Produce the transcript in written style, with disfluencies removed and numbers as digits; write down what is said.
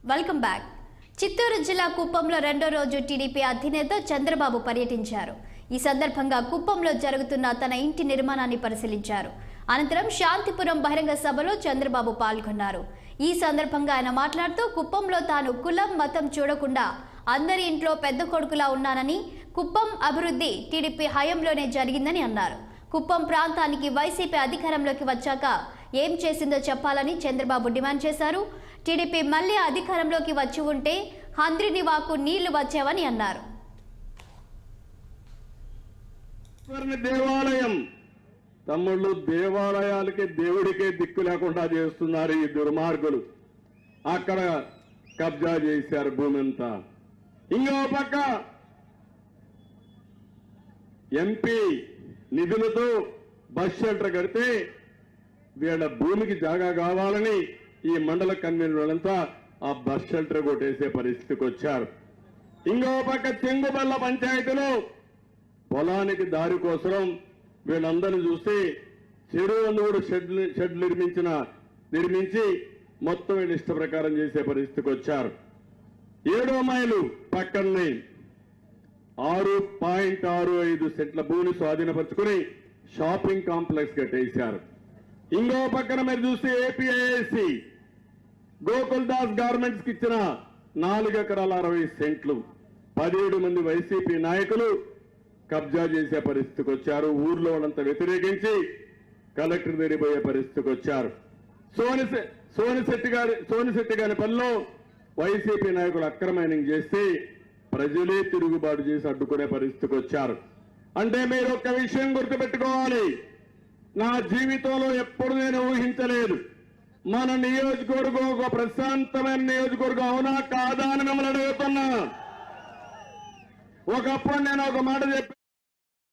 Welcome back. Chittoor జిల్లా కుప్పంలో రెండో రోజు టీడీపీ అధినేత చంద్రబాబు పర్యటించారు. ఈ సందర్భంగా కుప్పంలో జరుగుతున్న తన ఇంటి నిర్మాణాన్ని పరిశీలించారు. అనంతరం శాంతిపురం బహిరంగ సభలో చంద్రబాబు పాల్గొన్నారు. ఈ సందర్భంగా ఆయన మాట్లాడుతూ కుప్పంలో తాను కులం మతం చూడకుండా అందరి ఇంట్లో పెద్ద కొడుకులా ఉన్నానని, కుప్పం అభివృద్ధి టీడీపీ హయాంలోనే జరిగిందని అన్నారు. కుప్పం ప్రాంతానికి వైసీపీ అధికారంలోకి వచ్చాక ఏం చేసిందో చెప్పాలని చంద్రబాబు డిమాండ్ చేశారు. టీడీపీ మళ్లీ అధికారంలోకి వచ్చి ఉంటే హంద్రినివాకు నీళ్లు వచ్చేవని అన్నారు. దేవాలయం తమ్ముళ్ళు దేవాలయాలకి దేవుడికే దిక్కు లేకుండా చేస్తున్నారు ఈ దుర్మార్గులు. అక్కడ కబ్జా చేశారు భూమి అంతా. ఇంకో పక్క ఎంపీ నిధులతో బస్ షెల్టర్ కడితే వీళ్ళ భూమికి జాగా కావాలని ఈ మండల కన్వీనర్లంతా ఆ బస్ షెల్టర్ కొట్టేసే పరిస్థితికి వచ్చారు. ఇంకో పక్క చెంగుబల్ల పంచాయతీలో పొలానికి దారి కోసం వీళ్ళందరినీ చూసి చెరువులను కూడా షెడ్ నిర్మించి మొత్తం వీళ్ళు ఇష్ట ప్రకారం చేసే పరిస్థితికి వచ్చారు. 7వ మైలు పక్కనే 6.65 సెంట్ల భూమిని స్వాధీనపరుచుకుని షాపింగ్ కాంప్లెక్స్ కట్టేశారు. ఇంకో పక్కన మీరు చూస్తే ఏపీఐఏసి గోకుల్ దాస్ గార్మెంట్స్ కి ఇచ్చిన 4 ఎకరాల 60 సెంట్లు 17 మంది వైసీపీ నాయకులు కబ్జా చేసే పరిస్థితికి వచ్చారు. ఊర్లో ఉన్నంత వ్యతిరేకించి కలెక్టర్ దగ్గరిపోయే పరిస్థితికి వచ్చారు. సోనిశెట్టి గారి పనిలో వైసీపీ నాయకులు అక్రమైనింగ్ చేసి ప్రజలే తిరుగుబాటు చేసి అడ్డుకునే పరిస్థితికి వచ్చారు. అంటే మీరు ఒక్క విషయం గుర్తుపెట్టుకోవాలి, నా జీవితంలో ఎప్పుడు నేను ఊహించలేదు మన నియోజకవర్గం ఒక ప్రశాంతమైన నియోజకవర్గం అవునా కాదా అని మిమ్మల్ని అడుగుతున్నా. ఒకప్పుడు నేను ఒక మాట చెప్పి